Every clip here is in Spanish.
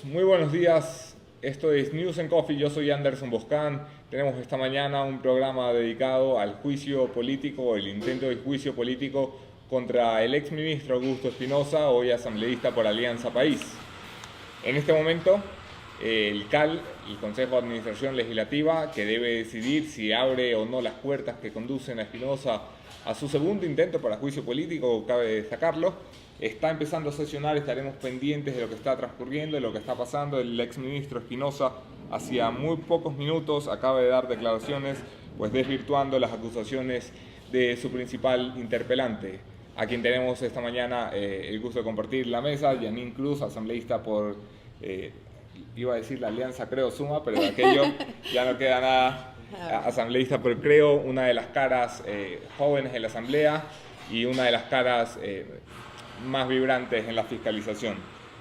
muy buenos días. Esto es News and Coffee. Yo soy Anderson Boscan. Tenemos esta mañana un programa dedicado al juicio político, el intento de juicio político contra el exministro Augusto Espinosa, hoy asambleísta por Alianza País. En este momento, el CAL, el Consejo de Administración Legislativa, que debe decidir si abre o no las puertas que conducen a Espinosa a su segundo intento para juicio político, cabe destacarlo, está empezando a sesionar. Estaremos pendientes de lo que está transcurriendo, de lo que está pasando. El exministro Espinosa, hacía muy pocos minutos, acaba de dar declaraciones, pues desvirtuando las acusaciones de su principal interpelante, a quien tenemos esta mañana el gusto de compartir la mesa, Yanín Cruz, asambleísta por, iba a decir la Alianza Creo Suma, pero de aquello ya no queda nada. Asambleísta por Creo, una de las caras jóvenes de la asamblea y una de las caras más vibrantes en la fiscalización.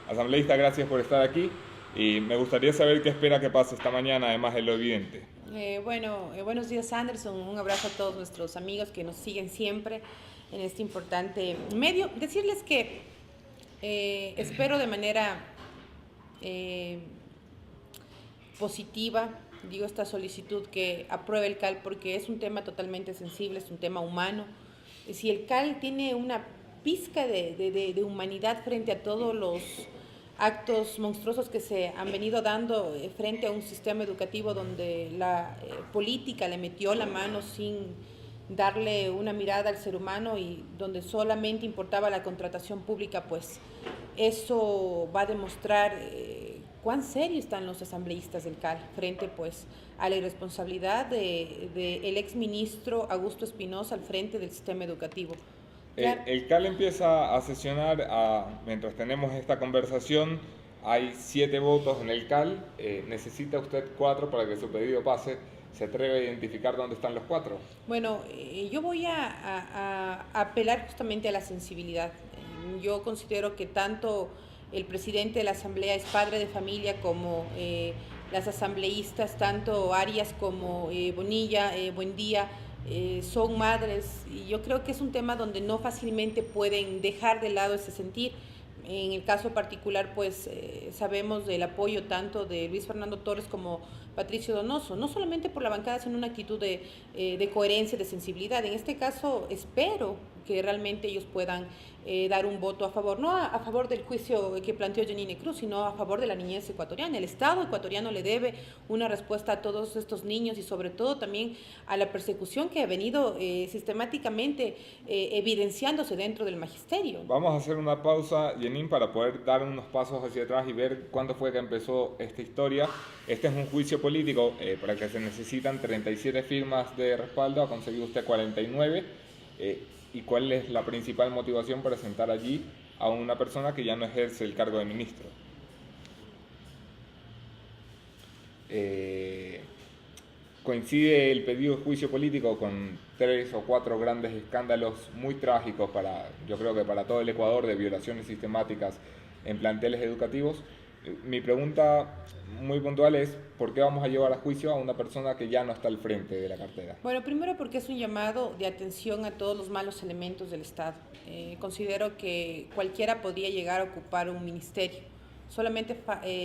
Asambleísta, gracias por estar aquí y me gustaría saber qué espera que pase esta mañana, además de lo evidente. Buenos días, Anderson. Un abrazo a todos nuestros amigos que nos siguen siempre en este importante medio. Decirles que espero de manera positiva, digo, esta solicitud que apruebe el CAL, porque es un tema totalmente sensible, es un tema humano. Si el CAL tiene una pizca de humanidad frente a todos los actos monstruosos que se han venido dando frente a un sistema educativo donde la política le metió la mano sin darle una mirada al ser humano y donde solamente importaba la contratación pública, pues eso va a demostrar cuán serios están los asambleístas del CAL frente pues a la irresponsabilidad del exministro Augusto Espinosa al frente del sistema educativo. El CAL empieza a sesionar, mientras tenemos esta conversación, hay 7 votos en el CAL, necesita usted 4 para que su pedido pase. ¿Se atreve a identificar dónde están los 4? Bueno, yo voy a apelar justamente a la sensibilidad. Yo considero que tanto el presidente de la Asamblea es padre de familia como las asambleístas, tanto Arias como Bonilla, Buendía, son madres, y yo creo que es un tema donde no fácilmente pueden dejar de lado ese sentir. En el caso particular, pues sabemos del apoyo tanto de Luis Fernando Torres como Patricio Donoso, no solamente por la bancada, sino una actitud de coherencia, de sensibilidad. En este caso, espero que realmente ellos puedan dar un voto a favor, no a favor del juicio que planteó Janine Cruz, sino a favor de la niñez ecuatoriana. El Estado ecuatoriano le debe una respuesta a todos estos niños y sobre todo también a la persecución que ha venido sistemáticamente evidenciándose dentro del magisterio. Vamos a hacer una pausa, Janine, para poder dar unos pasos hacia atrás y ver cuándo fue que empezó esta historia. Este es un juicio político para el que se necesitan 37 firmas de respaldo, ha conseguido usted 49. ¿Y cuál es la principal motivación para sentar allí a una persona que ya no ejerce el cargo de ministro? Coincide el pedido de juicio político con 3 o 4 grandes escándalos muy trágicos yo creo que para todo el Ecuador, de violaciones sistemáticas en planteles educativos. Mi pregunta muy puntual es: ¿por qué vamos a llevar a juicio a una persona que ya no está al frente de la cartera? Bueno, primero porque es un llamado de atención a todos los malos elementos del Estado. Considero que cualquiera podría llegar a ocupar un ministerio. Solamente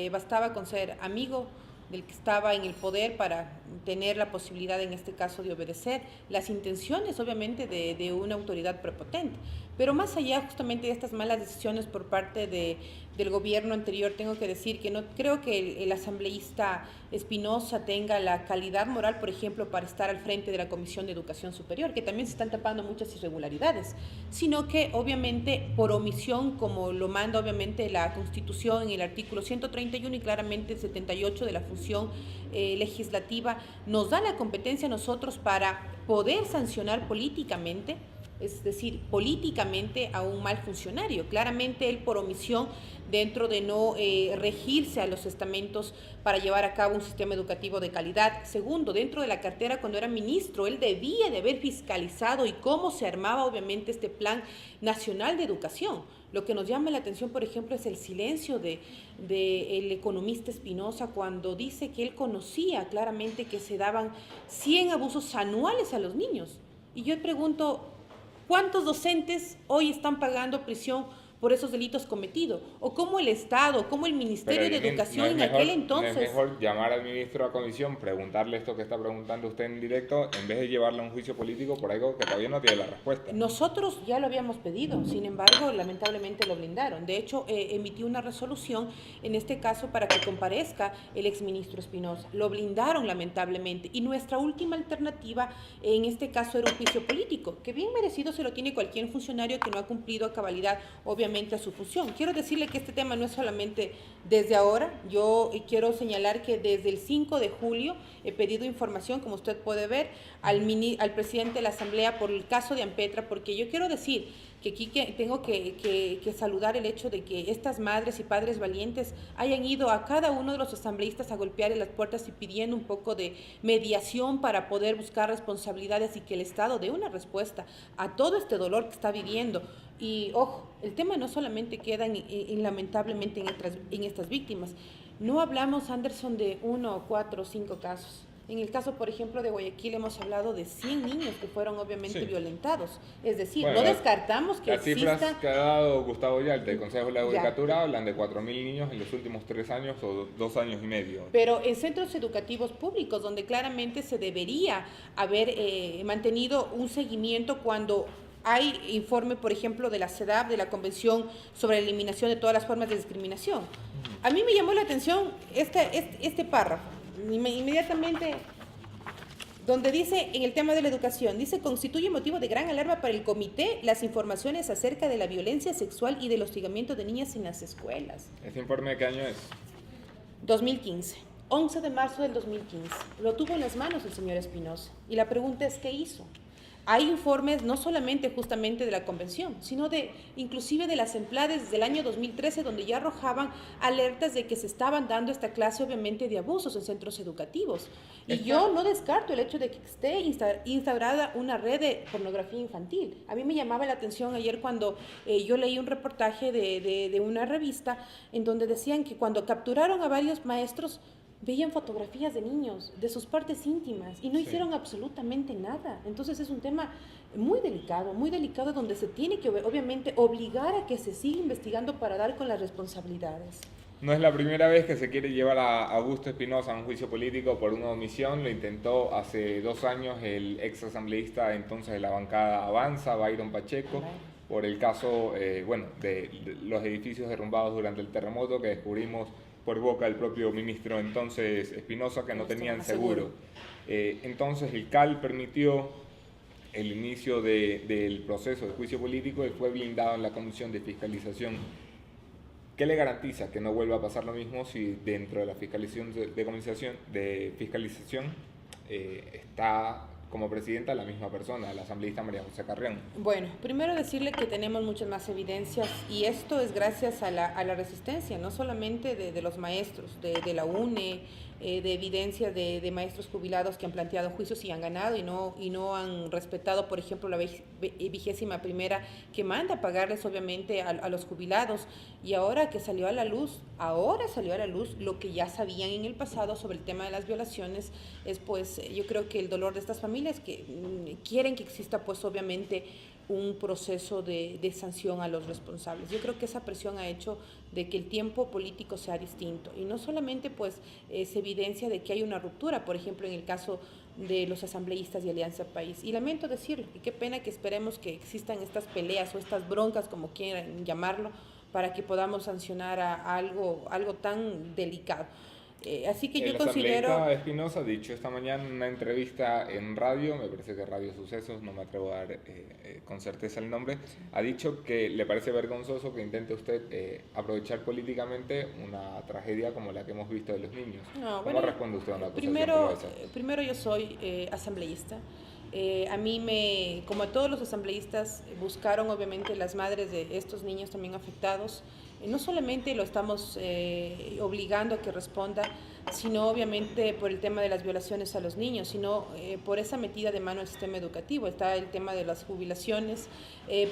bastaba con ser amigo del que estaba en el poder para tener la posibilidad, en este caso, de obedecer las intenciones, obviamente, de una autoridad prepotente. Pero más allá justamente de estas malas decisiones por parte del gobierno anterior, tengo que decir que no creo que el asambleísta Espinosa tenga la calidad moral, por ejemplo, para estar al frente de la Comisión de Educación Superior, que también se están tapando muchas irregularidades, sino que obviamente por omisión, como lo manda obviamente la Constitución en el artículo 131 y claramente el 78 de la función legislativa, nos da la competencia a nosotros para poder sancionar políticamente, es decir, políticamente a un mal funcionario. Claramente él por omisión, dentro de no regirse a los estamentos para llevar a cabo un sistema educativo de calidad. Segundo, dentro de la cartera, cuando era ministro, él debía de haber fiscalizado y cómo se armaba obviamente este plan nacional de educación. Lo que nos llama la atención, por ejemplo, es el silencio del economista Espinosa cuando dice que él conocía claramente que se daban 100 abusos anuales a los niños. Y yo pregunto, ¿cuántos docentes hoy están pagando prisión por esos delitos cometidos, o cómo el Estado, cómo el Ministerio de Educación en mejor, aquel entonces... ¿No es mejor llamar al ministro a comisión, preguntarle esto que está preguntando usted en directo, en vez de llevarle a un juicio político por algo que todavía no tiene la respuesta? Nosotros ya lo habíamos pedido, sin embargo, lamentablemente lo blindaron. De hecho, emitió una resolución, en este caso, para que comparezca el exministro Espinosa. Lo blindaron, lamentablemente. Y nuestra última alternativa, en este caso, era un juicio político, que bien merecido se lo tiene cualquier funcionario que no ha cumplido a cabalidad, obviamente, a su función. Quiero decirle que este tema no es solamente desde ahora. Yo quiero señalar que desde el 5 de julio he pedido información, como usted puede ver, al presidente de la Asamblea por el caso de Ampetra, porque yo quiero decir que aquí tengo que saludar el hecho de que estas madres y padres valientes hayan ido a cada uno de los asambleístas a golpear en las puertas y pidiendo un poco de mediación para poder buscar responsabilidades y que el Estado dé una respuesta a todo este dolor que está viviendo. Y ojo, el tema no solamente queda lamentablemente en estas víctimas. No hablamos, Anderson, de 1 o 4 o 5 casos. En el caso, por ejemplo, de Guayaquil hemos hablado de 100 niños que fueron obviamente violentados. Es decir, bueno, no descartamos que las exista... Las cifras que ha dado Gustavo Yalte, del Consejo de la Judicatura, hablan de 4.000 niños en los últimos 3 años o 2 años y medio. Pero en centros educativos públicos, donde claramente se debería haber mantenido un seguimiento cuando... Hay informe, por ejemplo, de la CEDAW, de la Convención sobre la Eliminación de todas las formas de discriminación. A mí me llamó la atención este párrafo. Inmediatamente, donde dice, en el tema de la educación, dice, constituye motivo de gran alarma para el comité las informaciones acerca de la violencia sexual y del hostigamiento de niñas en las escuelas. ¿Este informe de qué año es? 2015, 11 de marzo del 2015. Lo tuvo en las manos el señor Espinosa. Y la pregunta es, ¿qué hizo? Hay informes no solamente justamente de la convención, sino inclusive de las EMPLADES del año 2013, donde ya arrojaban alertas de que se estaban dando esta clase obviamente de abusos en centros educativos. Y yo no descarto el hecho de que esté instaurada una red de pornografía infantil. A mí me llamaba la atención ayer cuando yo leí un reportaje de una revista en donde decían que cuando capturaron a varios maestros, veían fotografías de niños, de sus partes íntimas, y no hicieron absolutamente nada. Entonces es un tema muy delicado, donde se tiene que obviamente obligar a que se siga investigando para dar con las responsabilidades. No es la primera vez que se quiere llevar a Augusto Espinosa a un juicio político por una omisión. Lo intentó hace 2 años el ex asambleísta entonces de la bancada Avanza, Byron Pacheco, por el caso de los edificios derrumbados durante el terremoto, que descubrimos por boca del propio ministro entonces Espinosa que no tenían seguro. Entonces el CAL permitió el inicio del proceso de juicio político y fue blindado en la Comisión de Fiscalización. ¿Qué le garantiza que no vuelva a pasar lo mismo si dentro de la fiscalización está como presidenta la misma persona, la asambleísta María José Carrión? Bueno, primero decirle que tenemos muchas más evidencias y esto es gracias a la resistencia, no solamente de los maestros, de la UNE, de evidencia de maestros jubilados que han planteado juicios y han ganado y no han respetado, por ejemplo, la 21ª que manda a pagarles obviamente a los jubilados. Y ahora salió a la luz lo que ya sabían en el pasado sobre el tema de las violaciones, es pues yo creo que el dolor de estas familias que quieren que exista pues obviamente un proceso de sanción a los responsables. Yo creo que esa presión ha hecho de que el tiempo político sea distinto y no solamente pues se evidencia de que hay una ruptura, por ejemplo en el caso de los asambleístas y Alianza País. Y lamento decirlo, y qué pena que esperemos que existan estas peleas o estas broncas, como quieran llamarlo, para que podamos sancionar a algo tan delicado. Así que yo considero... El asambleísta Espinosa ha dicho esta mañana en una entrevista en radio, me parece que Radio Sucesos, no me atrevo a dar con certeza el nombre, ha dicho que le parece vergonzoso que intente usted aprovechar políticamente una tragedia como la que hemos visto de los niños. No, ¿cómo responde usted a una acusación como esa? Primero yo soy asambleísta. A mí, como a todos los asambleístas, buscaron obviamente las madres de estos niños también afectados. No solamente lo estamos obligando a que responda, sino obviamente por el tema de las violaciones a los niños, sino por esa metida de mano al sistema educativo. Está el tema de las jubilaciones,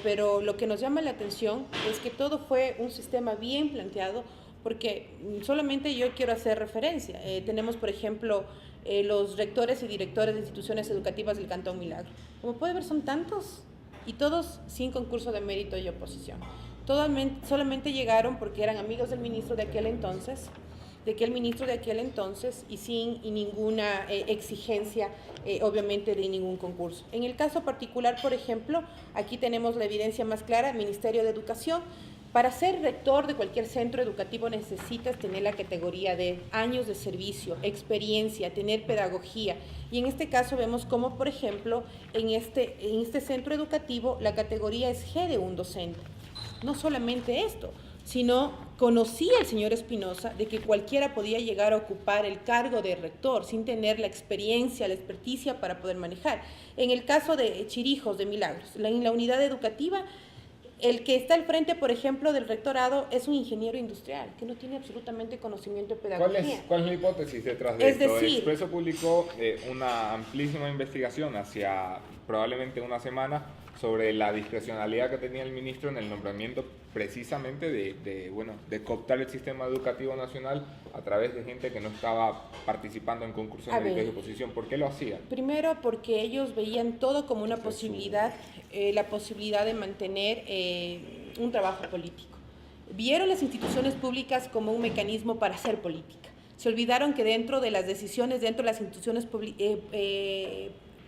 pero lo que nos llama la atención es que todo fue un sistema bien planteado, porque solamente yo quiero hacer referencia. Tenemos, por ejemplo, los rectores y directores de instituciones educativas del Cantón Milagro. Como puede ver, son tantos y todos sin concurso de mérito y oposición. Solamente llegaron porque eran amigos del ministro de aquel entonces, y sin ninguna exigencia, obviamente, de ningún concurso. En el caso particular, por ejemplo, aquí tenemos la evidencia más clara: Ministerio de Educación. Para ser rector de cualquier centro educativo necesitas tener la categoría de años de servicio, experiencia, tener pedagogía. Y en este caso vemos cómo, por ejemplo, en este centro educativo la categoría es G de un docente. No solamente esto, sino conocía el señor Espinosa de que cualquiera podía llegar a ocupar el cargo de rector sin tener la experiencia, la experticia para poder manejar. En el caso de Chirijos de Milagros, en la unidad educativa, el que está al frente, por ejemplo, del rectorado es un ingeniero industrial que no tiene absolutamente conocimiento de pedagogía. ¿Cuál es la hipótesis detrás de esto? Decir, Expreso publicó una amplísima investigación hacia probablemente una semana sobre la discrecionalidad que tenía el ministro en el nombramiento precisamente de cooptar el sistema educativo nacional a través de gente que no estaba participando en concursos de méritos de oposición. ¿Por qué lo hacían? Primero, porque ellos veían todo como una posibilidad, la posibilidad de mantener un trabajo político. Vieron las instituciones públicas como un mecanismo para hacer política. Se olvidaron que dentro de las decisiones, dentro de las instituciones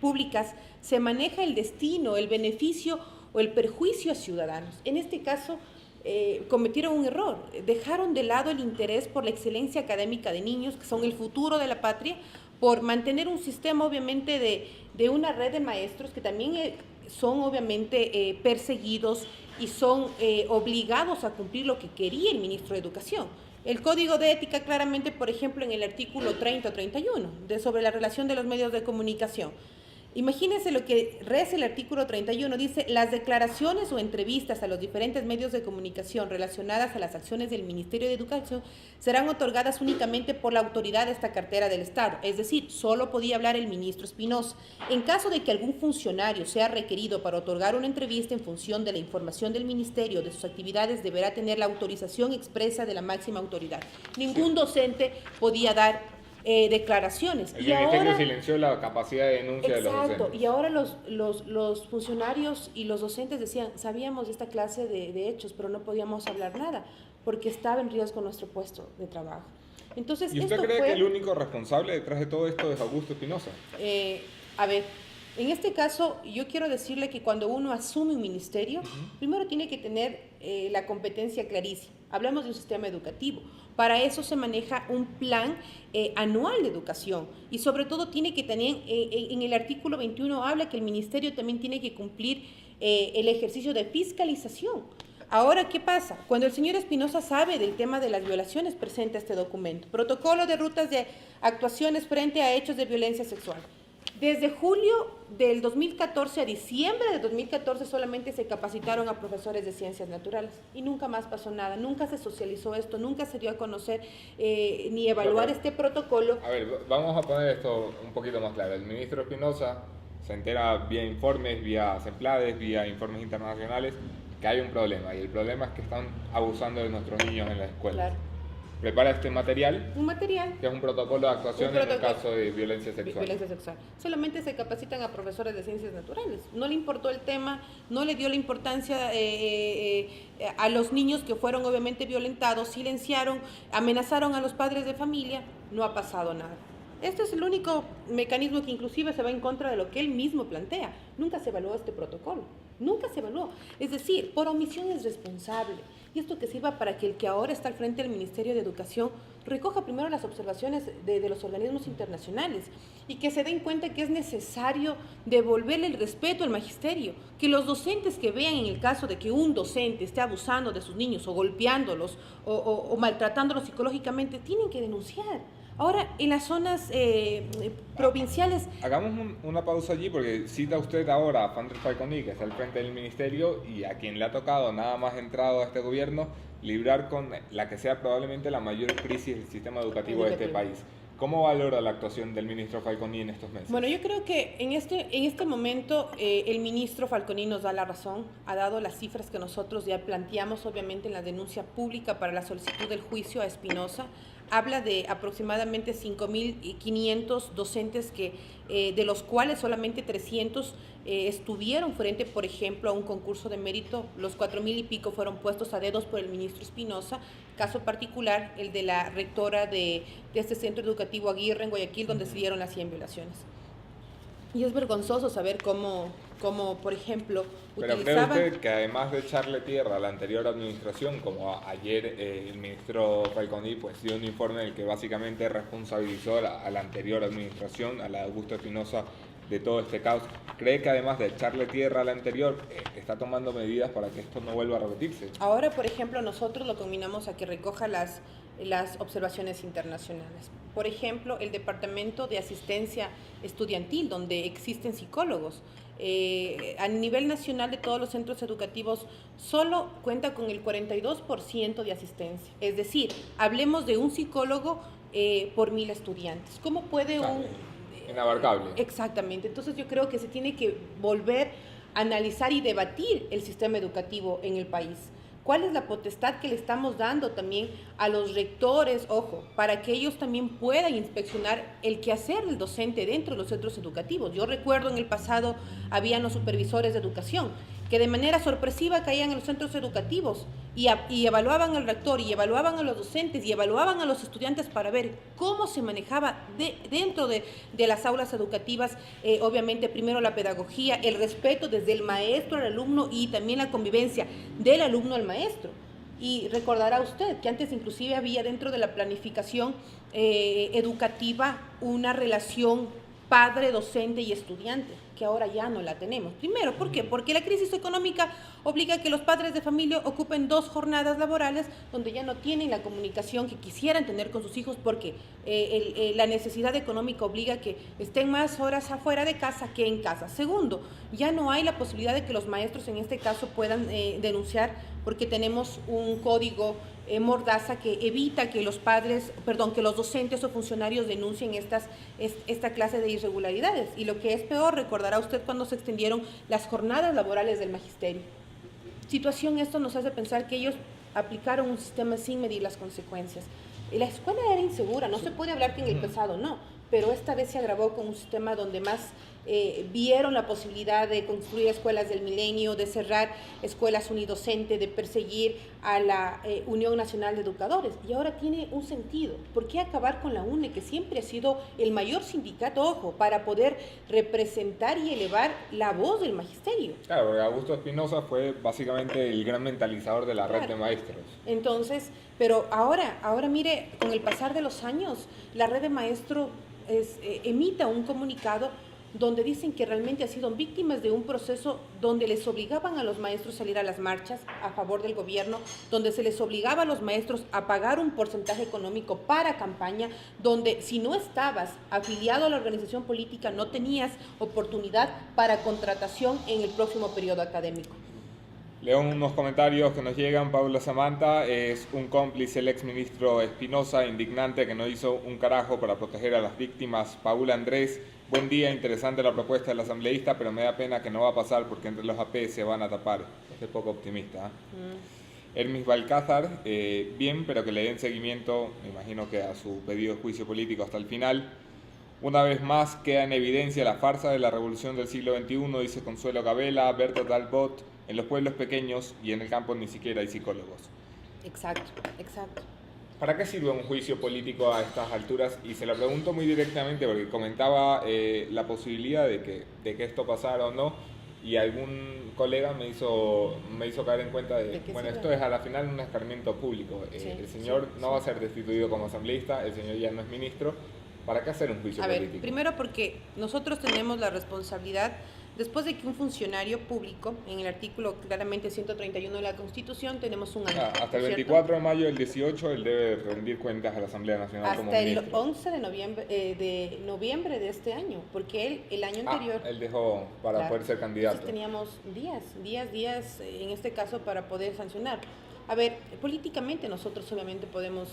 públicas, se maneja el destino, el beneficio o el perjuicio a ciudadanos. En este caso, cometieron un error, dejaron de lado el interés por la excelencia académica de niños, que son el futuro de la patria, por mantener un sistema, obviamente, de una red de maestros que también son, obviamente, perseguidos y son obligados a cumplir lo que quería el ministro de Educación. El Código de Ética claramente, por ejemplo, en el artículo 30 o 31, sobre la relación de los medios de comunicación. Imagínense lo que reza el artículo 31, dice: las declaraciones o entrevistas a los diferentes medios de comunicación relacionadas a las acciones del Ministerio de Educación serán otorgadas únicamente por la autoridad de esta cartera del Estado, es decir, solo podía hablar el ministro Espinosa. En caso de que algún funcionario sea requerido para otorgar una entrevista en función de la información del ministerio de sus actividades, deberá tener la autorización expresa de la máxima autoridad. Ningún docente podía dar declaraciones. El ministerio silenció la capacidad de denuncia de los docentes. Exacto, y ahora los funcionarios y los docentes decían: sabíamos de esta clase de hechos, pero no podíamos hablar nada, porque estaba en riesgo nuestro puesto de trabajo. Entonces, ¿y usted cree que el único responsable detrás de todo esto es Augusto Espinosa? A ver, en este caso, yo quiero decirle que cuando uno asume un ministerio, primero tiene que tener la competencia clarísima. Hablamos de un sistema educativo. Para eso se maneja un plan anual de educación, y sobre todo tiene que tener, en el artículo 21 habla que el ministerio también tiene que cumplir el ejercicio de fiscalización. Ahora, ¿qué pasa? Cuando el señor Espinosa sabe del tema de las violaciones, presenta este documento: protocolo de rutas de actuaciones frente a hechos de violencia sexual. Desde julio del 2014 a diciembre de 2014 solamente se capacitaron a profesores de ciencias naturales y nunca más pasó nada, nunca se socializó esto, nunca se dio a conocer ni evaluar este protocolo. A ver, vamos a poner esto un poquito más claro. El ministro Espinosa se entera vía informes, vía CEPLADES, vía informes internacionales, que hay un problema, y el problema es que están abusando de nuestros niños en las escuelas. Claro. Prepara este material. Un material. Que es un protocolo de actuación en el caso de violencia sexual. Violencia sexual. Solamente se capacitan a profesores de ciencias naturales. No le importó el tema, no le dio la importancia a los niños que fueron obviamente violentados, silenciaron, amenazaron a los padres de familia. No ha pasado nada. Este es el único mecanismo que inclusive se va en contra de lo que él mismo plantea. Nunca se evaluó este protocolo. Nunca se evaluó. Es decir, por omisión es responsable. Y esto que sirva para que el que ahora está al frente del Ministerio de Educación recoja primero las observaciones de los organismos internacionales y que se den cuenta que es necesario devolverle el respeto al magisterio, que los docentes que vean en el caso de que un docente esté abusando de sus niños o golpeándolos o maltratándolos psicológicamente, tienen que denunciar. Ahora, en las zonas provinciales... Hagamos una pausa allí, porque cita usted ahora a Fander Falconi, que está al frente del ministerio y a quien le ha tocado, nada más entrado a este gobierno, librar con la que sea probablemente la mayor crisis del sistema educativo de este país. ¿Cómo valora la actuación del ministro Falconi en estos meses? Bueno, yo creo que en este momento el ministro Falconi nos da la razón, ha dado las cifras que nosotros ya planteamos obviamente en la denuncia pública para la solicitud del juicio a Espinosa. Habla de aproximadamente 5.500 docentes de los cuales solamente 300 estuvieron frente, por ejemplo, a un concurso de mérito. Los 4,000 y pico fueron puestos a dedos por el ministro Espinosa, caso particular el de la rectora de este centro educativo Aguirre en Guayaquil, donde se dieron las 100 violaciones. Y es vergonzoso saber cómo por ejemplo, pero utilizaban... ¿cree usted que además de echarle tierra a la anterior administración, como ayer el ministro Falconi pues dio un informe en el que básicamente responsabilizó a la anterior administración, a la de Augusto Espinosa, de todo este caos, cree que además de echarle tierra a la anterior, está tomando medidas para que esto no vuelva a repetirse? Ahora, por ejemplo, nosotros lo combinamos a que recoja las observaciones internacionales. Por ejemplo, el Departamento de Asistencia Estudiantil, donde existen psicólogos. A nivel nacional de todos los centros educativos solo cuenta con el 42% de asistencia. Es decir, hablemos de un psicólogo por 1,000 estudiantes. ¿Cómo puede un... Inabarcable. Exactamente. Entonces yo creo que se tiene que volver a analizar y debatir el sistema educativo en el país. ¿Cuál es la potestad que le estamos dando también a los rectores, ojo, para que ellos también puedan inspeccionar el quehacer del docente dentro de los centros educativos? Yo recuerdo en el pasado habían los supervisores de educación que de manera sorpresiva caían en los centros educativos y evaluaban al rector y evaluaban a los docentes y evaluaban a los estudiantes para ver cómo se manejaba dentro de las aulas educativas, obviamente primero la pedagogía, el respeto desde el maestro al alumno y también la convivencia del alumno al maestro. Y recordará usted que antes inclusive había dentro de la planificación educativa una relación padre, docente y estudiante, que ahora ya no la tenemos. Primero, ¿por qué? Porque la crisis económica obliga a que los padres de familia ocupen 2 jornadas laborales donde ya no tienen la comunicación que quisieran tener con sus hijos porque la necesidad económica obliga a que estén más horas afuera de casa que en casa. Segundo, ya no hay la posibilidad de que los maestros en este caso puedan denunciar porque tenemos un código mordaza que evita que los que los docentes o funcionarios denuncien esta clase de irregularidades. Y lo que es peor, recordará usted cuando se extendieron las jornadas laborales del magisterio. Situación, esto nos hace pensar que ellos aplicaron un sistema sin medir las consecuencias. La escuela era insegura, no se puede hablar que en el pasado no, pero esta vez se agravó con un sistema donde más vieron la posibilidad de construir escuelas del milenio, de cerrar escuelas unidocente, de perseguir a la Unión Nacional de Educadores. Y ahora tiene un sentido. ¿Por qué acabar con la UNE, que siempre ha sido el mayor sindicato, ojo, para poder representar y elevar la voz del magisterio? Claro, porque Augusto Espinosa fue básicamente el gran mentalizador de la red de maestros. Entonces, pero ahora mire, con el pasar de los años, la red de maestros emita un comunicado donde dicen que realmente han sido víctimas de un proceso donde les obligaban a los maestros a salir a las marchas a favor del gobierno, donde se les obligaba a los maestros a pagar un porcentaje económico para campaña, donde si no estabas afiliado a la organización política no tenías oportunidad para contratación en el próximo periodo académico. Leo unos comentarios que nos llegan. Paula Samantha: es un cómplice el exministro Espinosa, indignante que no hizo un carajo para proteger a las víctimas. Paula Andrés: buen día, interesante la propuesta del asambleísta, pero me da pena que no va a pasar porque entre los AP se van a tapar. Es poco optimista. Hermes Balcázar: bien, pero que le den seguimiento, me imagino que a su pedido de juicio político hasta el final. Una vez más queda en evidencia la farsa de la revolución del siglo XXI, dice Consuelo Gabela. Berta Talbot: en los pueblos pequeños y en el campo ni siquiera hay psicólogos. Exacto. ¿Para qué sirve un juicio político a estas alturas? Y se lo pregunto muy directamente porque comentaba la posibilidad de que esto pasara o no, y algún colega me hizo caer en cuenta de bueno, esto es a la final un escarmiento público. El señor no va a ser destituido como asambleísta, el señor ya no es ministro. ¿Para qué hacer un juicio político? Ver, primero porque nosotros tenemos la responsabilidad, después de que un funcionario público, en el artículo claramente 131 de la Constitución, tenemos un año. Hasta el 24 de mayo del 18, él debe rendir cuentas a la Asamblea Nacional como ministro. Hasta el 11 de noviembre de este año, porque él, el año anterior... él dejó para poder ser candidato. Entonces teníamos días, en este caso, para poder sancionar. A ver, políticamente nosotros obviamente podemos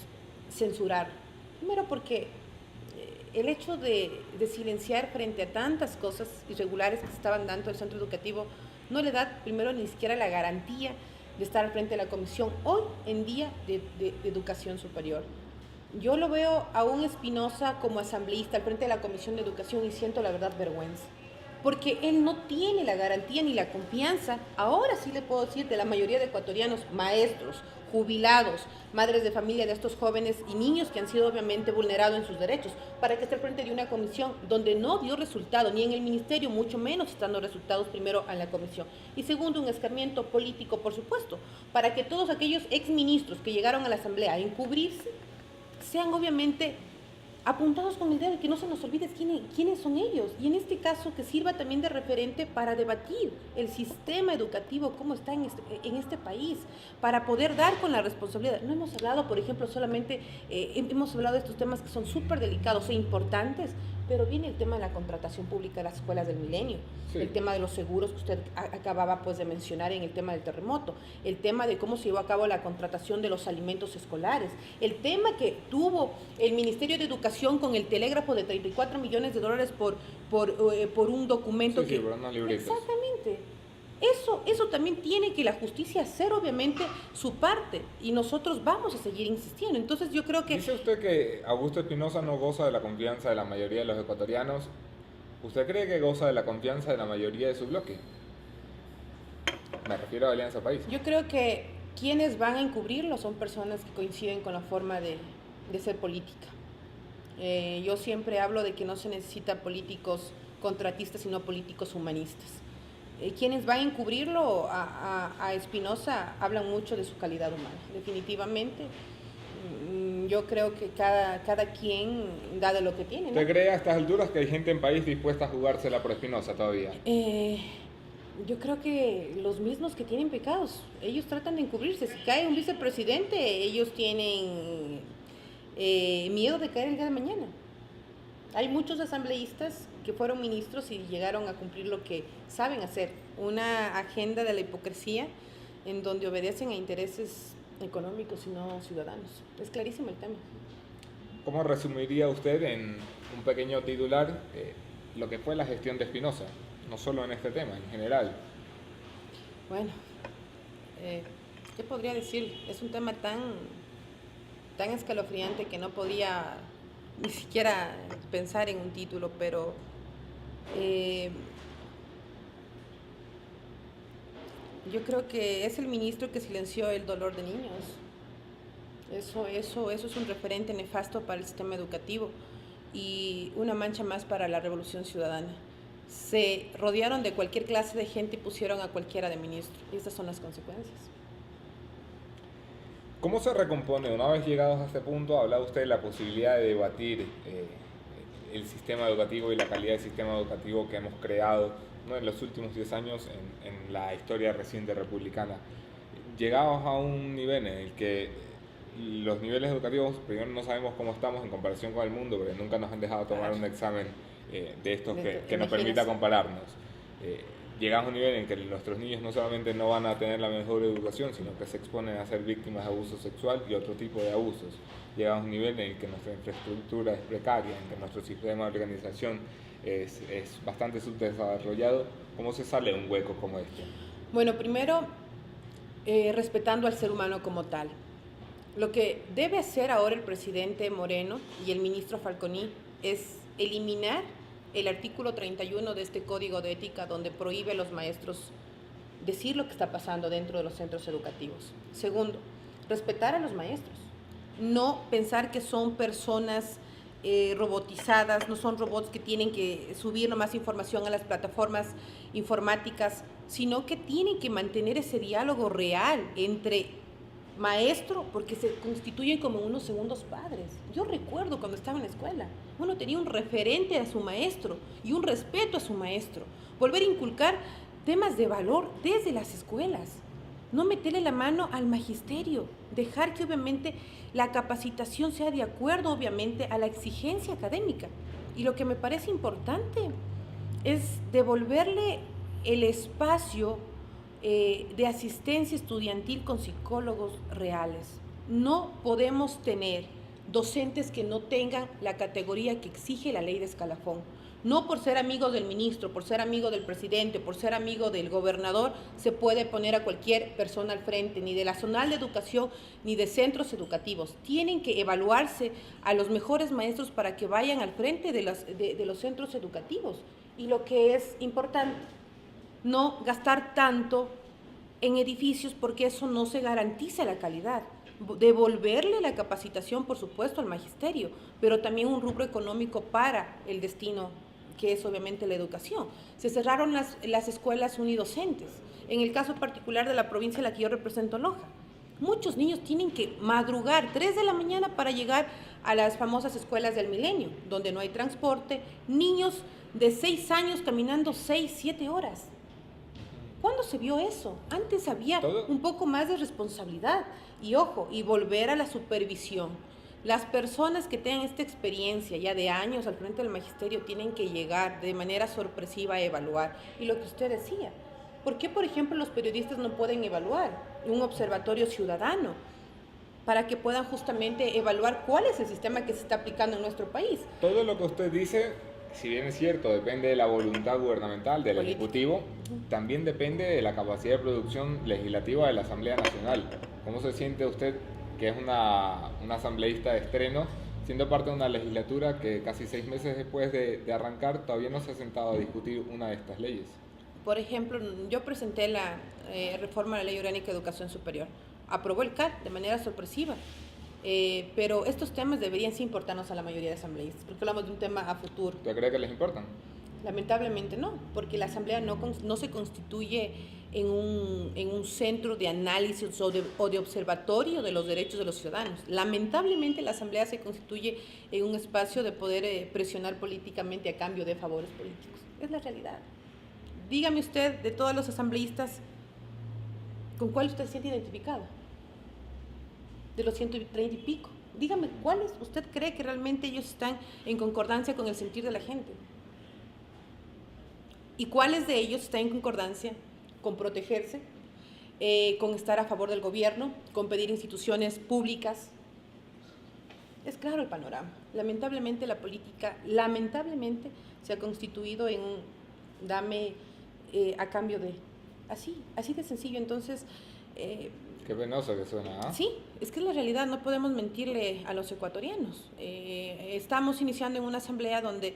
censurar. Primero porque el hecho de silenciar frente a tantas cosas irregulares que se estaban dando al centro educativo no le da primero ni siquiera la garantía de estar al frente de la comisión hoy en día de educación superior. Yo lo veo a un Espinosa como asambleísta al frente de la comisión de educación y siento la verdad vergüenza. porque él no tiene la garantía ni la confianza, ahora sí le puedo decir, de la mayoría de ecuatorianos, maestros, jubilados, madres de familia de estos jóvenes y niños que han sido obviamente vulnerados en sus derechos, para que esté al frente de una comisión donde no dio resultado, ni en el ministerio, mucho menos estando resultados primero en la comisión. Y segundo, un escarmiento político, por supuesto, para que todos aquellos exministros que llegaron a la Asamblea a encubrirse, sean obviamente apuntados con el dedo y que no se nos olvide quiénes son ellos. Y en este caso que sirva también de referente para debatir el sistema educativo, cómo está en este país, para poder dar con la responsabilidad. No hemos hablado, por ejemplo, solamente, hemos hablado de estos temas que son súper delicados e importantes, pero viene el tema de la contratación pública de las escuelas del milenio, sí. El tema de los seguros que usted acababa pues de mencionar en el tema del terremoto, el tema de cómo se llevó a cabo la contratación de los alimentos escolares, el tema que tuvo el Ministerio de Educación con el telégrafo de 34 millones de dólares por un documento sí, que... Sí, por unos libritos. Exactamente. Eso también tiene que la justicia hacer obviamente su parte y nosotros vamos a seguir insistiendo. Entonces yo creo que... Dice usted que Augusto Espinosa no goza de la confianza de la mayoría de los ecuatorianos. ¿Usted cree que goza de la confianza de la mayoría de su bloque? Me refiero a Alianza País. Yo creo que quienes van a encubrirlo son personas que coinciden con la forma de ser política. Yo siempre hablo de que no se necesita políticos contratistas, sino políticos humanistas. Quienes van a encubrirlo a Espinosa hablan mucho de su calidad humana, definitivamente. Yo creo que cada quien da de lo que tiene, ¿no? ¿Usted cree a estas alturas que hay gente en país dispuesta a jugársela por Espinosa todavía? Yo creo que los mismos que tienen pecados, ellos tratan de encubrirse. Si cae un vicepresidente, ellos tienen miedo de caer el día de mañana. Hay muchos asambleístas que fueron ministros y llegaron a cumplir lo que saben hacer, una agenda de la hipocresía en donde obedecen a intereses económicos y no ciudadanos. Es clarísimo el tema. ¿Cómo resumiría usted en un pequeño titular lo que fue la gestión de Espinosa? No solo en este tema, en general. Bueno, ¿qué podría decir? Es un tema tan escalofriante que no podía ni siquiera pensar en un título, pero yo creo que es el ministro que silenció el dolor de niños. Eso es un referente nefasto para el sistema educativo y una mancha más para la revolución ciudadana. Se rodearon de cualquier clase de gente y pusieron a cualquiera de ministro. Y estas son las consecuencias. ¿Cómo se recompone? Una vez llegados a este punto, hablaba usted de la posibilidad de debatir el sistema educativo y la calidad del sistema educativo que hemos creado, ¿no?, en los últimos 10 años en la historia reciente republicana. Llegados a un nivel en el que los niveles educativos, primero no sabemos cómo estamos en comparación con el mundo, porque nunca nos han dejado tomar un examen de estos que nos permita compararnos. Llegamos a un nivel en que nuestros niños no solamente no van a tener la mejor educación, sino que se exponen a ser víctimas de abuso sexual y otro tipo de abusos. Llegamos a un nivel en el que nuestra infraestructura es precaria, en que nuestro sistema de organización es bastante subdesarrollado. ¿Cómo se sale de un hueco como este? Bueno, primero, respetando al ser humano como tal. Lo que debe hacer ahora el presidente Moreno y el ministro Falconi es eliminar el artículo 31 de este Código de Ética, donde prohíbe a los maestros decir lo que está pasando dentro de los centros educativos. Segundo, respetar a los maestros. No pensar que son personas robotizadas, no son robots que tienen que subir nomás información a las plataformas informáticas, sino que tienen que mantener ese diálogo real entre maestro, porque se constituyen como unos segundos padres. Yo recuerdo cuando estaba en la escuela, uno tenía un referente a su maestro y un respeto a su maestro. Volver a inculcar temas de valor desde las escuelas. No meterle la mano al magisterio, dejar que obviamente la capacitación sea de acuerdo obviamente a la exigencia académica. Y lo que me parece importante es devolverle el espacio de asistencia estudiantil con psicólogos reales. No podemos tener docentes que no tengan la categoría que exige la ley de escalafón. No por ser amigo del ministro, por ser amigo del presidente, por ser amigo del gobernador, se puede poner a cualquier persona al frente, ni de la zonal de educación, ni de centros educativos. Tienen que evaluarse a los mejores maestros para que vayan al frente de los centros educativos. Y lo que es importante, no gastar tanto en edificios porque eso no se garantiza la calidad. Devolverle la capacitación, por supuesto, al magisterio, pero también un rubro económico para el destino, que es obviamente la educación. Se cerraron las escuelas unidocentes. En el caso particular de la provincia en la que yo represento, Loja, muchos niños tienen que madrugar 3 de la mañana para llegar a las famosas escuelas del Milenio, donde no hay transporte, niños de 6 años caminando 6, 7 horas. ¿Cuándo se vio eso? Antes había un poco más de responsabilidad. Y ojo, y volver a la supervisión. Las personas que tengan esta experiencia ya de años al frente del magisterio tienen que llegar de manera sorpresiva a evaluar. Y lo que usted decía, ¿por qué, por ejemplo, los periodistas no pueden evaluar un observatorio ciudadano para que puedan justamente evaluar cuál es el sistema que se está aplicando en nuestro país? Todo lo que usted dice, si bien es cierto, depende de la voluntad gubernamental del Ejecutivo, también depende de la capacidad de producción legislativa de la Asamblea Nacional. ¿Cómo se siente usted, que es una asambleísta de estreno, siendo parte de una legislatura que casi 6 meses después de arrancar todavía no se ha sentado a discutir una de estas leyes? Por ejemplo, yo presenté la reforma de la Ley Orgánica de Educación Superior. Aprobó el CAT de manera sorpresiva. Pero estos temas deberían sí importarnos a la mayoría de asambleístas, porque hablamos de un tema a futuro. ¿Usted cree que les importan? Lamentablemente no, porque la asamblea no se constituye en un centro de análisis o de observatorio de los derechos de los ciudadanos. Lamentablemente la asamblea se constituye en un espacio de poder presionar políticamente a cambio de favores políticos. Es la realidad. Dígame usted, de todos los asambleístas, ¿con cuál usted se siente identificado? De los 130 y pico. Dígame, ¿cuáles usted cree que realmente ellos están en concordancia con el sentir de la gente? ¿Y cuáles de ellos están en concordancia con protegerse, con estar a favor del gobierno, con pedir instituciones públicas? Es claro el panorama. Lamentablemente la política, se ha constituido en un dame a cambio de... Así de sencillo. Entonces... Qué penoso que suena, ¿eh? Sí, es que es la realidad, no podemos mentirle a los ecuatorianos. Estamos iniciando en una asamblea donde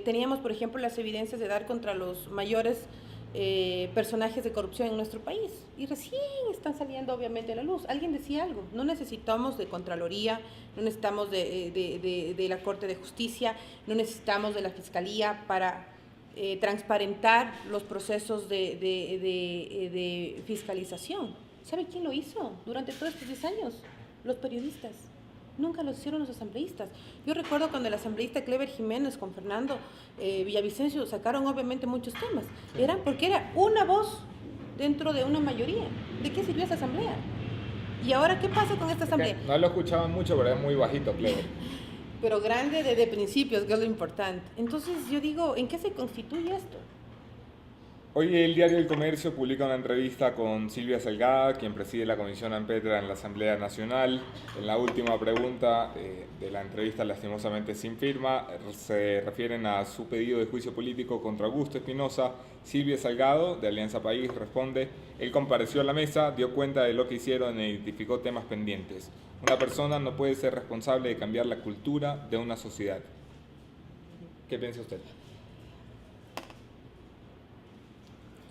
teníamos, por ejemplo, las evidencias de dar contra los mayores personajes de corrupción en nuestro país. Y recién están saliendo, obviamente, a la luz. Alguien decía algo, no necesitamos de Contraloría, no necesitamos de la Corte de Justicia, no necesitamos de la Fiscalía para transparentar los procesos de fiscalización. ¿Sabe quién lo hizo durante todos estos 10 años? Los periodistas. Nunca lo hicieron los asambleístas. Yo recuerdo cuando el asambleísta Clever Jiménez con Fernando Villavicencio sacaron obviamente muchos temas. Eran porque era una voz dentro de una mayoría. ¿De qué sirvió esa asamblea? ¿Y ahora qué pasa con esta asamblea? No lo escuchaban mucho, pero era muy bajito, Clever. Pero grande de principios, que es lo importante. Entonces yo digo, ¿en qué se constituye esto? Hoy el diario El Comercio publica una entrevista con Silvia Salgada, quien preside la Comisión Ampetra en la Asamblea Nacional. En la última pregunta de la entrevista, lastimosamente sin firma, se refieren a su pedido de juicio político contra Augusto Espinosa. Silvia Salgado, de Alianza País, responde: él compareció a la mesa, dio cuenta de lo que hicieron e identificó temas pendientes. Una persona no puede ser responsable de cambiar la cultura de una sociedad. ¿Qué piensa usted?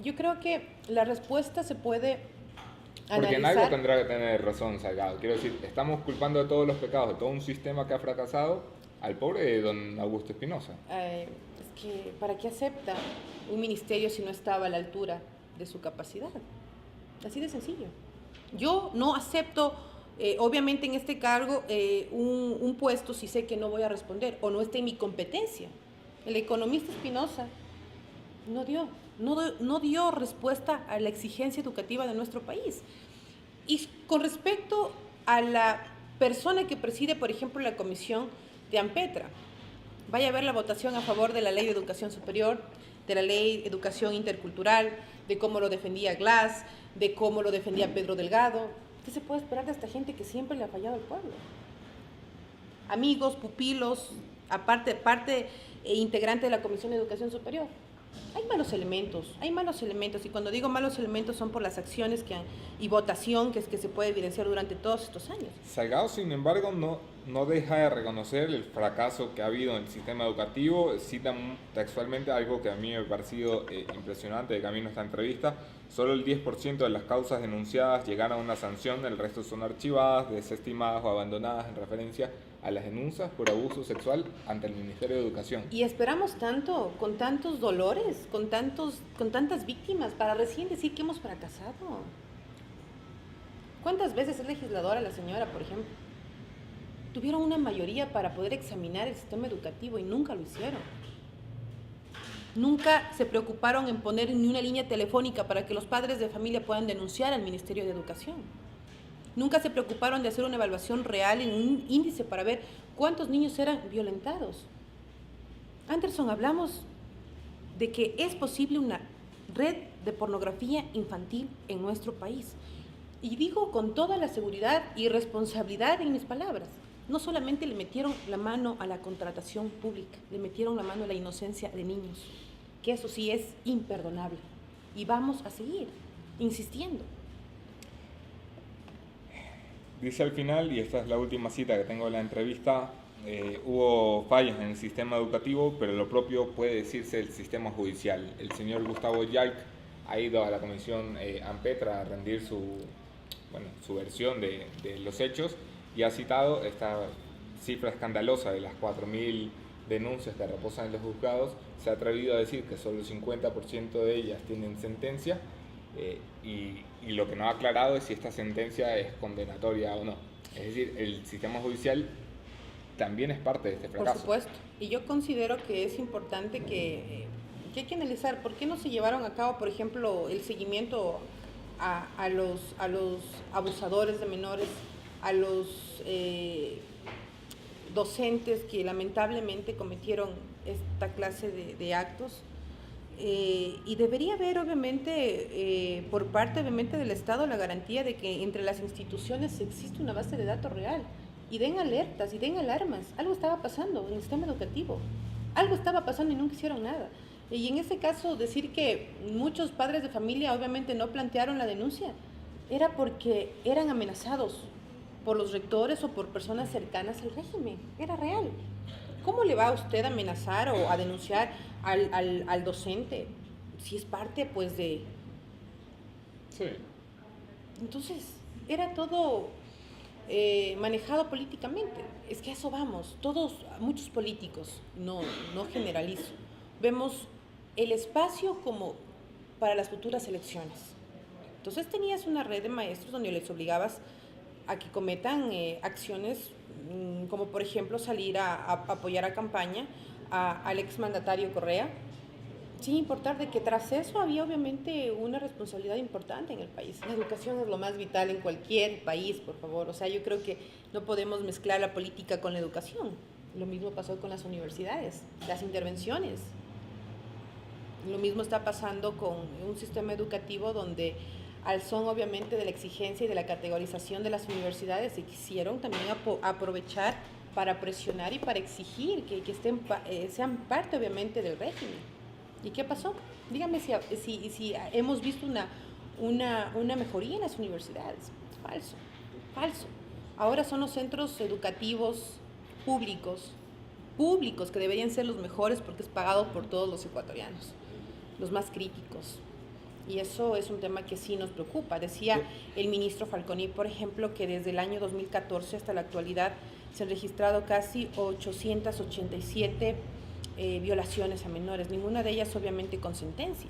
Yo creo que la respuesta se puede analizar. Porque en algo tendrá que tener razón Salgado. Quiero decir, estamos culpando de todos los pecados, de todo un sistema que ha fracasado, al pobre don Augusto Espinosa. Es que, ¿para qué acepta un ministerio si no estaba a la altura de su capacidad? Así de sencillo. Yo no acepto, obviamente en este cargo, un puesto si sé que no voy a responder o no está en mi competencia. El economista Espinosa no dio respuesta a la exigencia educativa de nuestro país. Y con respecto a la persona que preside, por ejemplo, la comisión de Ampetra, vaya a ver la votación a favor de la Ley de Educación Superior, de la Ley de Educación Intercultural, de cómo lo defendía Glass, de cómo lo defendía Pedro Delgado. ¿Qué se puede esperar de esta gente que siempre le ha fallado al pueblo? Amigos, pupilos, parte integrante de la Comisión de Educación Superior. Hay malos elementos, y cuando digo malos elementos son por las acciones y votación que se puede evidenciar durante todos estos años. Salgado, sin embargo, no deja de reconocer el fracaso que ha habido en el sistema educativo. Cita textualmente algo que a mí me ha parecido impresionante de camino a esta entrevista: solo el 10% de las causas denunciadas llegaron a una sanción, el resto son archivadas, desestimadas o abandonadas en referencia a las denuncias por abuso sexual ante el Ministerio de Educación. Y esperamos tanto, con tantos dolores, con tantas víctimas, para recién decir que hemos fracasado. ¿Cuántas veces es legisladora la señora, por ejemplo? Tuvieron una mayoría para poder examinar el sistema educativo y nunca lo hicieron. Nunca se preocuparon en poner ni una línea telefónica para que los padres de familia puedan denunciar al Ministerio de Educación. Nunca se preocuparon de hacer una evaluación real en un índice para ver cuántos niños eran violentados. Anderson, hablamos de que es posible una red de pornografía infantil en nuestro país. Y digo con toda la seguridad y responsabilidad en mis palabras. No solamente le metieron la mano a la contratación pública, le metieron la mano a la inocencia de niños, que eso sí es imperdonable. Y vamos a seguir insistiendo. Dice al final, y esta es la última cita que tengo de la entrevista, hubo fallas en el sistema educativo, pero lo propio puede decirse del sistema judicial. El señor Gustavo Yarc ha ido a la comisión ANPETRA a rendir su versión de los hechos, y ha citado esta cifra escandalosa de las 4.000 denuncias que reposan en los juzgados. Se ha atrevido a decir que solo el 50% de ellas tienen sentencia, y lo que no ha aclarado es si esta sentencia es condenatoria o no. Es decir, el sistema judicial también es parte de este fracaso. Por supuesto, y yo considero que es importante que hay que analizar por qué no se llevaron a cabo, por ejemplo, el seguimiento a los abusadores de menores, a los docentes que lamentablemente cometieron esta clase de actos. Y debería haber, obviamente, por parte, obviamente, del Estado, la garantía de que entre las instituciones existe una base de datos real, y den alertas y den alarmas. Algo estaba pasando en el sistema educativo, algo estaba pasando y nunca hicieron nada. Y en ese caso, decir que muchos padres de familia obviamente no plantearon la denuncia, era porque eran amenazados por los rectores o por personas cercanas al régimen. Era real. ¿Cómo le va a usted a amenazar o a denunciar al docente si es parte, pues, de...? Sí. Entonces, era todo manejado políticamente. Es que a eso vamos. Muchos políticos, no generalizo, vemos el espacio como para las futuras elecciones. Entonces tenías una red de maestros donde les obligabas a que cometan acciones como, por ejemplo, salir a apoyar a campaña al exmandatario Correa, sin importar de que tras eso había obviamente una responsabilidad importante en el país. La educación es lo más vital en cualquier país, por favor. O sea, yo creo que no podemos mezclar la política con la educación. Lo mismo pasó con las universidades, las intervenciones. Lo mismo está pasando con un sistema educativo donde, al son obviamente de la exigencia y de la categorización de las universidades, se quisieron también aprovechar para presionar y para exigir que sean parte obviamente del régimen. ¿Y qué pasó? Dígame si hemos visto una mejoría en las universidades. Falso. Ahora son los centros educativos públicos que deberían ser los mejores porque es pagado por todos los ecuatorianos, los más críticos. Y eso es un tema que sí nos preocupa. Decía el ministro Falconi, por ejemplo, que desde el año 2014 hasta la actualidad se han registrado casi 887 violaciones a menores, ninguna de ellas obviamente con sentencia.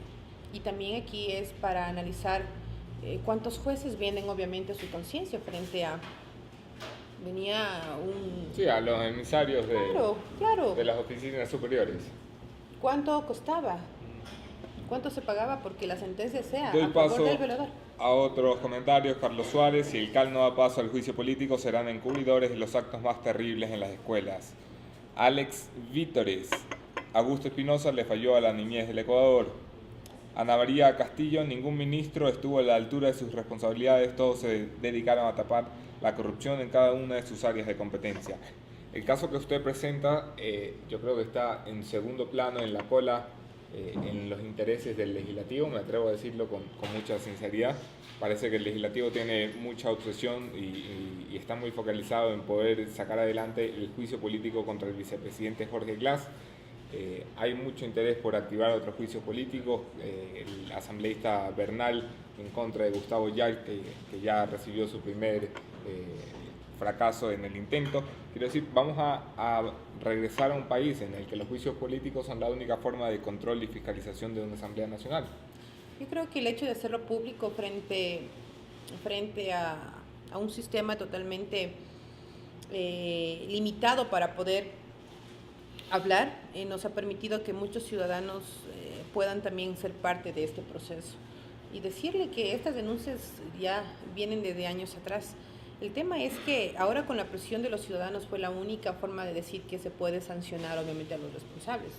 Y también aquí es para analizar cuántos jueces vienen obviamente a su conciencia frente a... Venía Sí, a los emisarios claro. de las oficinas superiores. ¿Cuánto costaba? ¿Cuánto se pagaba porque la sentencia sea Doy a favor paso del violador? a otros comentarios. Carlos Suárez: si el CAL no da paso al juicio político, serán encubridores de los actos más terribles en las escuelas. Alex Vítores: Augusto Espinosa le falló a la niñez del Ecuador. Ana María Castillo: ningún ministro estuvo a la altura de sus responsabilidades, todos se dedicaron a tapar la corrupción en cada una de sus áreas de competencia. El caso que usted presenta, yo creo que está en segundo plano, en la cola en los intereses del legislativo, me atrevo a decirlo con mucha sinceridad. Parece que el legislativo tiene mucha obsesión y está muy focalizado en poder sacar adelante el juicio político contra el vicepresidente Jorge Glass. Hay mucho interés por activar otros juicios políticos. El asambleísta Bernal en contra de Gustavo Yal, que ya recibió su primer fracaso en el intento. Quiero decir, vamos a regresar a un país en el que los juicios políticos son la única forma de control y fiscalización de una Asamblea Nacional. Yo creo que el hecho de hacerlo público frente a un sistema totalmente limitado para poder hablar nos ha permitido que muchos ciudadanos puedan también ser parte de este proceso y decirle que estas denuncias ya vienen desde años atrás. El tema es que ahora con la presión de los ciudadanos fue la única forma de decir que se puede sancionar obviamente a los responsables.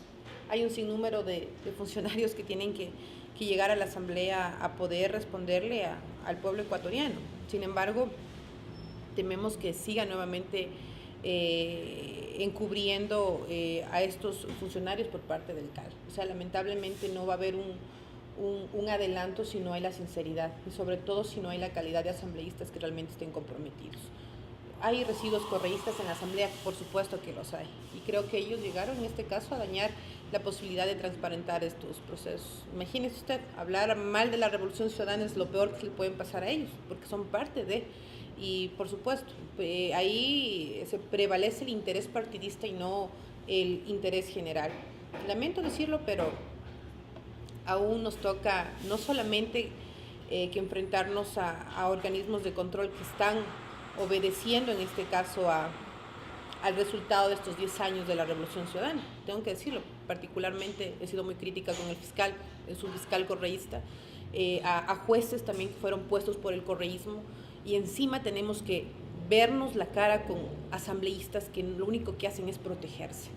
Hay un sinnúmero de funcionarios que tienen que llegar a la Asamblea a poder responderle al pueblo ecuatoriano. Sin embargo, tememos que siga nuevamente encubriendo a estos funcionarios por parte del CAL. O sea, lamentablemente no va a haber un adelanto si no hay la sinceridad y sobre todo si no hay la calidad de asambleístas que realmente estén comprometidos. Hay residuos correístas en la Asamblea, por supuesto que los hay, y creo que ellos llegaron en este caso a dañar la posibilidad de transparentar estos procesos. Imagínese usted, hablar mal de la Revolución Ciudadana es lo peor que le pueden pasar a ellos, porque son parte de, y por supuesto, ahí se prevalece el interés partidista y no el interés general. Lamento decirlo, pero aún nos toca no solamente que enfrentarnos a organismos de control que están obedeciendo en este caso al resultado de estos 10 años de la Revolución Ciudadana. Tengo que decirlo, particularmente he sido muy crítica con el fiscal, es un fiscal correísta, a jueces también que fueron puestos por el correísmo, y encima tenemos que vernos la cara con asambleístas que lo único que hacen es protegerse.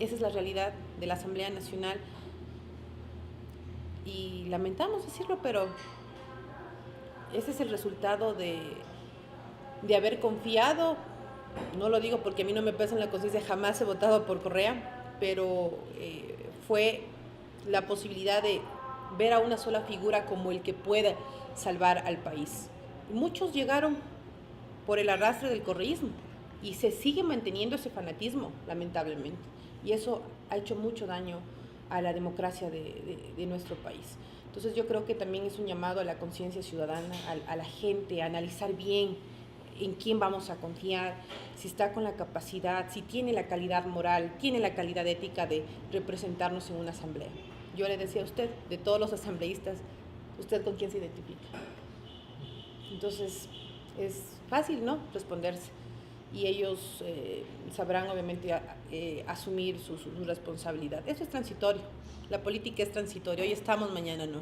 Esa es la realidad de la Asamblea Nacional y lamentamos decirlo, pero ese es el resultado de haber confiado. No lo digo porque a mí no me pesa en la conciencia, jamás he votado por Correa, pero fue la posibilidad de ver a una sola figura como el que pueda salvar al país. Muchos llegaron por el arrastre del correísmo y se sigue manteniendo ese fanatismo, lamentablemente, y eso ha hecho mucho daño a la democracia de nuestro país. Entonces yo creo que también es un llamado a la conciencia ciudadana, a la gente, a analizar bien en quién vamos a confiar, si está con la capacidad, si tiene la calidad moral, tiene la calidad ética de representarnos en una asamblea. Yo le decía a usted, de todos los asambleístas, ¿usted con quién se identifica? Entonces es fácil, ¿no?, responderse, y ellos sabrán obviamente asumir su responsabilidad. Eso es transitorio, la política es transitoria, hoy estamos, mañana no,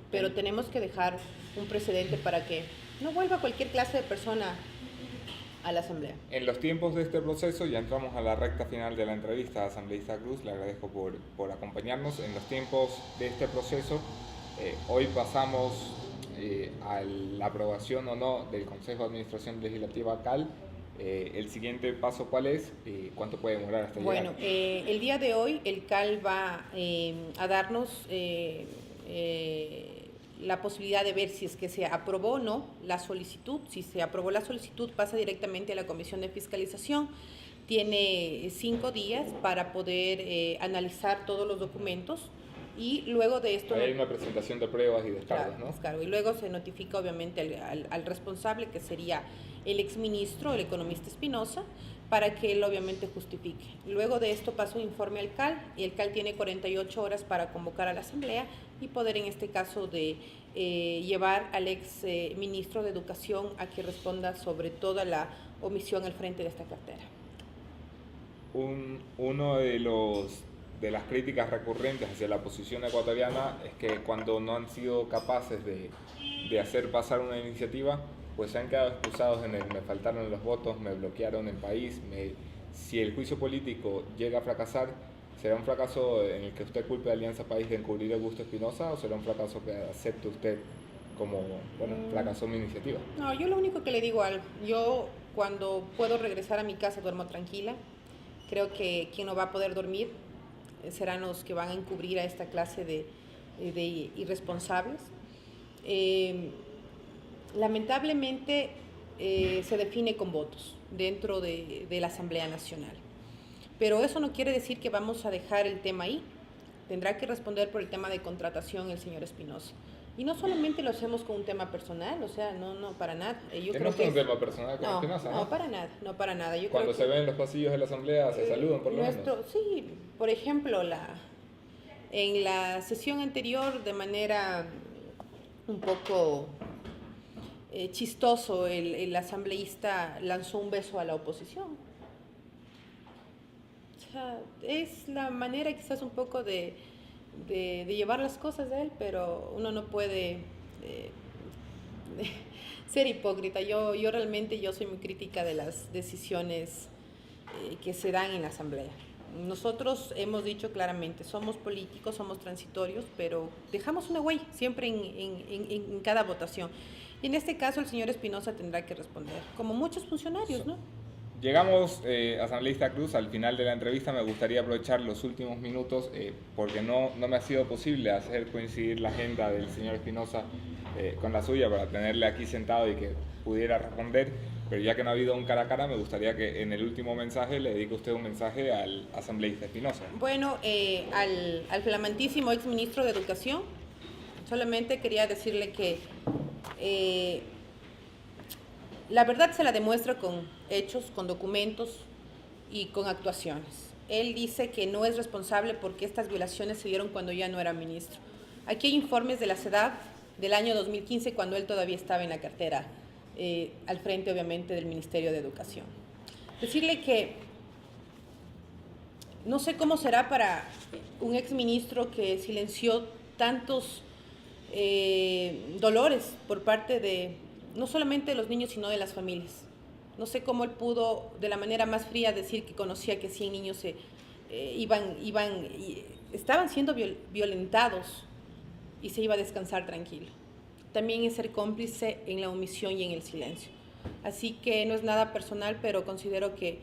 pero tenemos que dejar un precedente para que no vuelva cualquier clase de persona a la Asamblea. En los tiempos de este proceso, ya entramos a la recta final de la entrevista, asambleísta Cruz, le agradezco por acompañarnos. En los tiempos de este proceso, hoy pasamos a la aprobación o no del Consejo de Administración Legislativa CAL. El siguiente paso, ¿cuál es? ¿Cuánto puede demorar hasta llegar? Bueno, el día de hoy el CAL va a darnos la posibilidad de ver si es que se aprobó o no la solicitud. Si se aprobó la solicitud, pasa directamente a la Comisión de Fiscalización. Tiene 5 días para poder analizar todos los documentos y luego de esto... Hay una presentación de pruebas y descargos, claro, ¿no? Descargo. Y luego se notifica obviamente al responsable, que sería el exministro, el economista Espinosa, para que él obviamente justifique. Luego de esto pasa un informe al CAL y el CAL tiene 48 horas para convocar a la Asamblea y poder en este caso de llevar al ex ministro de Educación a que responda sobre toda la omisión al frente de esta cartera. Uno de las críticas recurrentes hacia la oposición ecuatoriana es que cuando no han sido capaces de hacer pasar una iniciativa, pues se han quedado excusados en el me faltaron los votos, me bloquearon el país. Si el juicio político llega a fracasar, ¿será un fracaso en el que usted culpe a Alianza País de encubrir a Augusto Espinosa o será un fracaso que acepte usted como, bueno, fracasó mi iniciativa? No, yo lo único que le digo algo, yo cuando puedo regresar a mi casa duermo tranquila. Creo que quien no va a poder dormir serán los que van a encubrir a esta clase de irresponsables. Lamentablemente se define con votos dentro de la Asamblea Nacional, pero eso no quiere decir que vamos a dejar el tema ahí. Tendrá que responder por el tema de contratación el señor Espinosa. Y no solamente lo hacemos con un tema personal, o sea, no para nada. Yo creo que es un tema personal con Espinosa, ¿no? No, para nada. Yo Cuando creo se ven en los pasillos de la Asamblea, se saludan por lo menos. Sí, por ejemplo, en la sesión anterior, de manera un poco chistoso, el asambleísta lanzó un beso a la oposición. O sea, es la manera quizás un poco de llevar las cosas de él, pero uno no puede ser hipócrita. Yo realmente soy muy crítica de las decisiones que se dan en la Asamblea. Nosotros hemos dicho claramente, somos políticos, somos transitorios, pero dejamos una huella siempre en cada votación. Y en este caso el señor Espinosa tendrá que responder, como muchos funcionarios, ¿no? Llegamos, asambleísta Cruz, al final de la entrevista. Me gustaría aprovechar los últimos minutos porque no me ha sido posible hacer coincidir la agenda del señor Espinosa con la suya para tenerle aquí sentado y que pudiera responder, pero ya que no ha habido un cara a cara, me gustaría que en el último mensaje le dedique usted un mensaje al asambleísta Espinosa. Bueno, al flamantísimo exministro de Educación, solamente quería decirle que la verdad se la demuestra con hechos, con documentos y con actuaciones. Él dice que no es responsable porque estas violaciones se dieron cuando ya no era ministro. Aquí hay informes de la CEDAW del año 2015, cuando él todavía estaba en la cartera, al frente obviamente del Ministerio de Educación. Decirle que no sé cómo será para un exministro que silenció tantos dolores por parte de no solamente de los niños, sino de las familias. No sé cómo él pudo, de la manera más fría, decir que conocía que 100 niños estaban siendo violentados y se iba a descansar tranquilo. También es ser cómplice en la omisión y en el silencio. Así que no es nada personal, pero considero que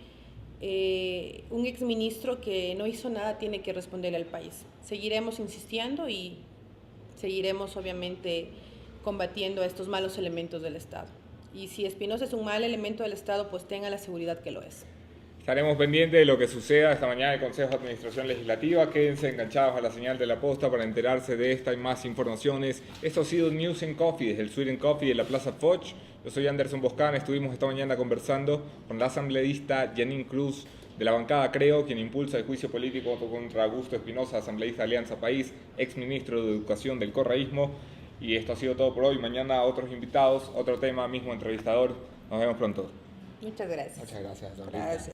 un exministro que no hizo nada tiene que responderle al país. Seguiremos insistiendo y seguiremos, obviamente, combatiendo a estos malos elementos del Estado. Y si Espinosa es un mal elemento del Estado, pues tenga la seguridad que lo es. Estaremos pendientes de lo que suceda esta mañana en el Consejo de Administración Legislativa. Quédense enganchados a la señal de La Posta para enterarse de esta y más informaciones. Esto ha sido News and Coffee desde el Sweet and Coffee de la Plaza Foch. Yo soy Anderson Boscan. Estuvimos esta mañana conversando con la asambleísta Janine Cruz de la bancada Creo, quien impulsa el juicio político contra Augusto Espinosa, asambleísta de Alianza País, exministro de Educación del correísmo. Y esto ha sido todo por hoy. Mañana otros invitados, otro tema, mismo entrevistador. Nos vemos pronto. Muchas gracias. Muchas gracias. Gracias.